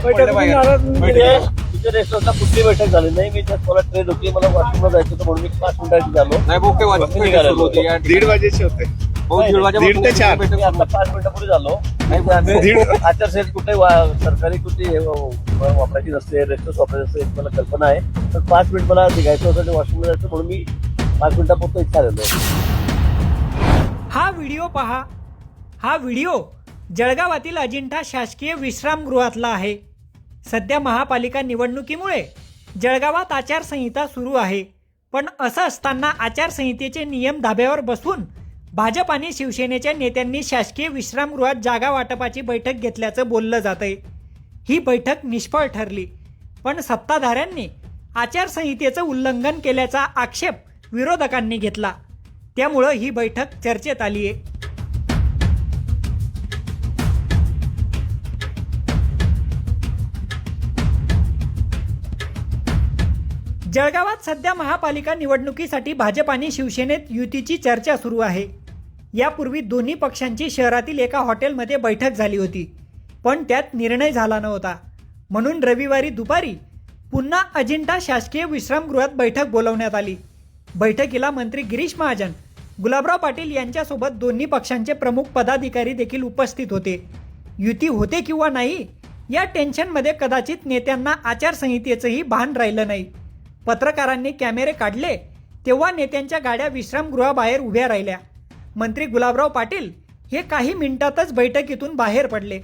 तिथे रेस्टॉरंटला कुठली बैठक झाली नाही. मी जस्ट मला ट्रेन होती, मला वॉशरूमला जायचं होतं म्हणून मी 5 मिनिटांची झालो. दीड वाजेचे होते. दीड ते चार. मी आता 5 मिनिटापूर्वी झालो. आम्ही आचारसंहिता कुठे सरकारी कुठे वापरायची नसते, रेस्टॉरंट वापरायची असते मला कल्पना आहे. पण 5 मिनिट मला निघायचं होतं आणि वॉशरूमला जायचं म्हणून मी 5 मिनिटापुरतं इच्छा आलेलो. हा व्हिडिओ पहा. हा व्हिडिओ जळगावातील अजिंठा शासकीय विश्रामगृहातला आहे. सध्या महापालिका निवडणुकीमुळे जळगावात आचारसंहिता सुरू आहे. पण असं असताना आचारसंहितेचे नियम धाब्यावर बसवून भाजप आणि शिवसेनेच्या नेत्यांनी शासकीय विश्रामगृहात जागा वाटपाची बैठक घेतल्याचं बोललं जातंय. ही बैठक निष्फळ ठरली. पण सत्ताधाऱ्यांनी आचारसंहितेचं उल्लंघन केल्याचा आक्षेप विरोधकांनी घेतला. त्यामुळं ही बैठक चर्चेत आली आहे. जळगावात सध्या महापालिका निवडणुकीसाठी भाजप आणि शिवसेनेत युतीची चर्चा सुरू आहे. यापूर्वी दोन्ही पक्षांची शहरातील एका हॉटेलमध्ये बैठक झाली होती, पण त्यात निर्णय झाला नव्हता. म्हणून रविवारी दुपारी पुन्हा अजिंठा शासकीय विश्रामगृहात बैठक बोलवण्यात आली. बैठकीला मंत्री गिरीश महाजन, गुलाबराव पाटील यांच्यासोबत दोन्ही पक्षांचे प्रमुख पदाधिकारी देखील उपस्थित होते. युती होते किंवा नाही या टेन्शनमध्ये कदाचित नेत्यांना आचारसंहितेचंही भान राहिलं नाही. पत्रकारांनी कॅमेरे काढले तेव्हा नेत्यांच्या गाड्या विश्रामगृहाबाहेर उभ्या राहिल्या. मंत्री गुलाबराव पाटील हे काही मिनिटातच बैठकीतून बाहेर पडले.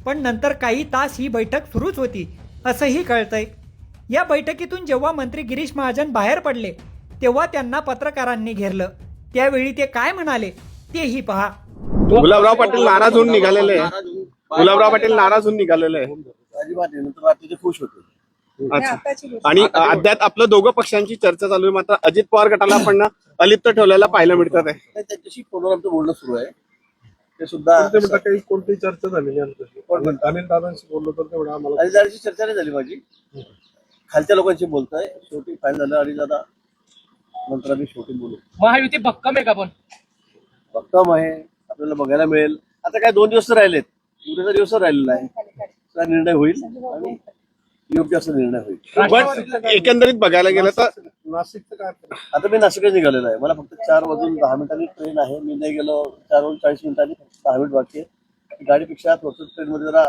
पण नंतर काही तास ही बैठक सुरूच होती असंही कळतंय. या बैठकीतून जेव्हा मंत्री गिरीश महाजन बाहेर पडले तेव्हा त्यांना पत्रकारांनी घेरलं. त्यावेळी ते काय म्हणाले तेही पहा. गुलाबराव पाटील नाराज होऊन निघालेले. गुलाबराव पाटील नाराज होऊन निघालेले. अजिबात नाही. नंतर रात्री खुश होते. आणि अद्याप आपलं दोघं पक्षांची चर्चा चालू आहे. मात्र अजित पवार गटाला पण अलिप्त ठेवलेला पाहायला मिळतात आहे. त्यांच्याशी फोनवर आमचं बोलणं सुरू आहे. ते सुद्धा काही कोणती चर्चा झालेली अनिल दादांशी बोललो तर तेवढं आम्हाला अनिलदादांची चर्चा नाही झाली माझी. खालच्या लोकांशी बोलतोय. शेवटी फायनल झालं. अनिल दादा नंतर आम्ही शेवटी बोलू. महायुती भक्कम आहे का? पण भक्कम आहे. आपल्याला बघायला मिळेल. आता काय 2 दिवस राहिलेत. उद्याचा दिवस राहिलेला आहे. त्याचा निर्णय होईल आणि योग्य असा निर्णय होईल. पण एकंदरीत बघायला गेलं तर नाशिकचं काय आता मी नाशिकच निघालेलो आहे. मला फक्त 4:10 ट्रेन आहे. मी नाही गेलो 4:40 फक्त 10 मिनिट बाकी आहे. गाडीपेक्षा ट्रेनमध्ये जरा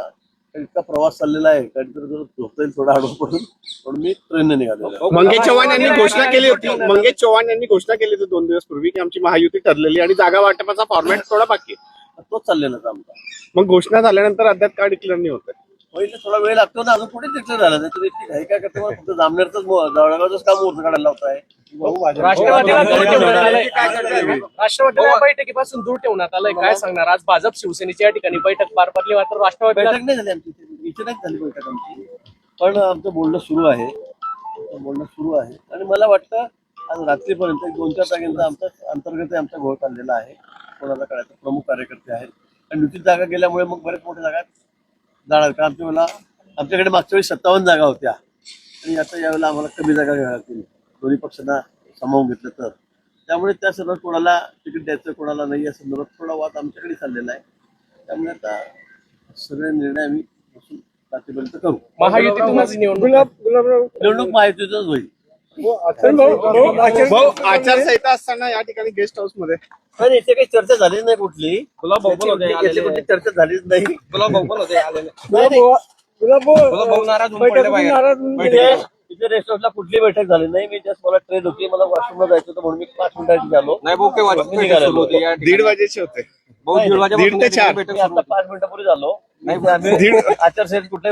इतका प्रवास चाललेला आहे. गाडी जर झोपता येईल थोडा हळू पडून, म्हणून मी ट्रेनने निघालेलो आहे. मंगेश चव्हाण यांनी घोषणा केली होती. मंगेश चव्हाण यांनी घोषणा केली होती 2 दिवस पूर्वी की आमची महायुती ठरलेली आणि जागा वाटपाचा फॉर्मॅट थोडा बाकी आहे. तोच चाललेला आहे आमचा. मग घोषणा झाल्यानंतर अद्याप काय डिक्लेअर नाही होत. पहिले थोडा वेळ लागतो ना. अजून पुढे डिक्लेअर झालं नाही. तुम्ही इतकी घाई काय करते? मला फक्त जामनेरच जळगावच काम मुहूर्त काढायला लावताय. राष्ट्रवादीला दूर ठेवण्यात आलंय. राष्ट्रवादीला या बैठकीपासून दूर ठेवण्यात आलंय. काय सांगणार? आज भाजप शिवसेनेच्या या ठिकाणी बैठक पार पडली, मात्र राष्ट्रवादीला बैठक नाही झाली आमची. इथे नाही झाली बैठक आमची. पण आमचं बोलणं सुरू आहे. आणि मला वाटतं आज रात्रीपर्यंत 2-4 जागेंचा आमचा अंतर्गत आमचा घोळ चाललेला आहे. कोणाला कळायचं प्रमुख कार्यकर्ते आहेत. आणि युतीत जागा गेल्यामुळे मग बरेच मोठ्या जागा जाणार. का आमच्याकडे मागच्या वेळी 57 जागा होत्या आणि आता यावेळेला आम्हाला कमी जागा घ्याव्या लागतील. दोन्ही पक्षांना सामावून घेतलं तर. त्यामुळे त्या संदर्भात कोणाला तिकीट द्यायचं कोणाला नाही या संदर्भात थोडा वाद आमच्याकडे चाललेला आहे. त्यामुळे आता सगळे निर्णय आम्ही बसून रात्रीपर्यंत करू. महायुतीतूनच निवडणूक महायुतीतच होईल. भाऊ, आचारसंहिता असताना या ठिकाणी गेस्ट हाऊस मध्ये पण इथे काही चर्चा झालीच नाही कुठली. याची कुठली चर्चा झालीच नाही. तिथे रेस्टॉरंटला कुठली बैठक झाली नाही. मी जस्ट मला ट्रेन होती, मला वॉशरूमला जायचं होतं म्हणून मी 5 मिनिटांची झालो. दीड वाजेचे होते. दीड ते चार. मी आता 5 मिनिटापूर्वी झालो. आचारसंहिता कुठे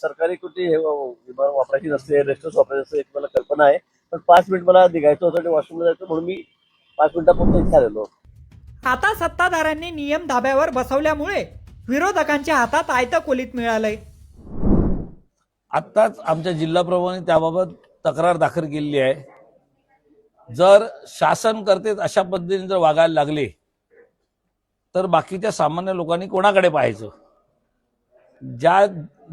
सरकारी कुठे वापरायची नसते, रेस्टॉरंट वापरायची असते मला कल्पना आहे. पण 5 मिनिट मला निघायचं होतं आणि वॉशरूमला जायचं म्हणून मी 5 मिनिटापूर्वी इथे आलेलो. आता सत्ताधाऱ्यांनी नियम धाब्यावर बसवल्यामुळे विरोधकांच्या हातात आयतं कोलीत मिळालंय. आत्ताच आमच्या जिल्हाप्रमुखांनी त्याबाबत तक्रार दाखल केलेली आहे. जर शासन करतेच अशा पद्धतीने जर वागायला लागले तर बाकीच्या सामान्य लोकांनी कोणाकडे पाहायचं?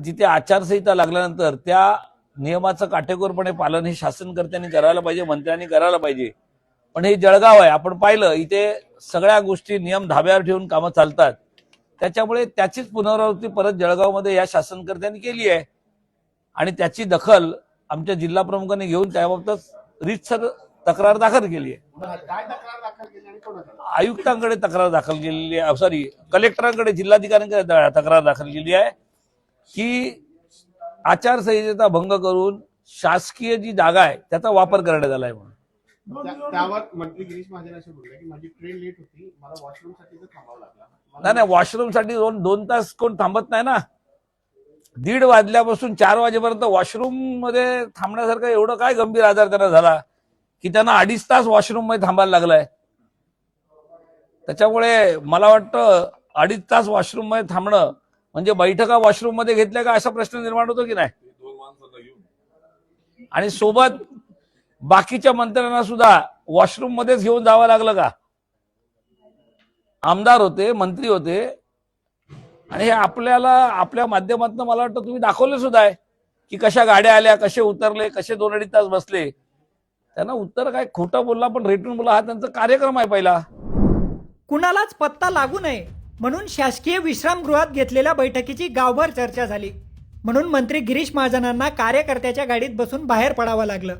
जिथे आचारसंहिता लागल्यानंतर त्या नियमाचं काटेकोरपणे पालन हे शासनकर्त्यांनी करायला पाहिजे, मंत्र्यांनी करायला पाहिजे. पण हे जळगाव आहे, आपण पाहिलं इथे सगळ्या गोष्टी नियम धाब्यावर ठेवून कामं चालतात. त्याच्यामुळे त्याचीच पुनरावृत्ती परत जळगावमध्ये या शासनकर्त्यांनी केली आहे. आणि त्याची दखल आमच्या जिल्हा प्रमुखांनी घेऊन त्याबाबत रीतसर तक्रार दाखल केली आहे. काय तक्रार दाखल केली आणि कोणाकडे? आयुक्तांकडे तक्रार दाखल केलेली आहे, सॉरी कलेक्टरांकडे, जिल्हाधिकाऱ्यांकडे तक्रार दाखल केली आहे की आचारसंहितेचा भंग करून शासकीय जी जागा आहे त्याचा वापर करण्यात आला आहे म्हणून. त्यावर मंत्री गिरीश महाजन असे बोलले की माझी ट्रेन लेट होती, मला वॉशरूमसाठी थांबावं लागलं. नाही, वॉशरूमसाठी दोन तास कोण थांबत नाही ना. 1:30 वाजल्यापासून 4 वाजेपर्यंत वॉशरूम मध्ये थांबण्यासारखं एवढं काय गंभीर आजार त्यांना झाला की त्यांना 2.5 तास वॉशरूम मध्ये थांबायला लागलाय. त्याच्यामुळे मला वाटतं 2.5 तास वॉशरूम मध्ये थांबणं म्हणजे बैठका वॉशरूम मध्ये घेतल्या का असा प्रश्न निर्माण होतो की नाही. आणि सोबत बाकीच्या मंत्र्यांना सुद्धा वॉशरूम मध्येच घेऊन जावं लागलं का. आमदार होते, मंत्री होते, आणि हे आपल्याला आपल्या माध्यमातून मला वाटतं तुम्ही दाखवले सुद्धा आहे की कशा गाड्या आल्या, कसे उतरले, कसे 2-2.5 तास बसले. त्यांना उत्तर काय खोटं बोलला पण रेटून बोला, हा त्यांचा कार्यक्रम आहे पहिला. कुणालाच पत्ता लागू नये म्हणून शासकीय विश्रामगृहात घेतलेल्या बैठकीची गावभर चर्चा झाली. म्हणून मंत्री गिरीश महाजनांना कार्यकर्त्याच्या गाडीत बसून बाहेर पडावं लागलं.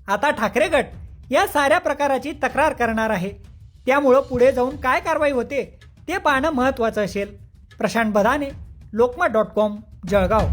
आता ठाकरे गट या साऱ्या प्रकाराची तक्रार करणार आहे. त्यामुळं पुढे जाऊन काय कारवाई होते ते पाहणं महत्त्वाचं असेल. प्रशांत बदाने, लोकमत.com, जळगाव.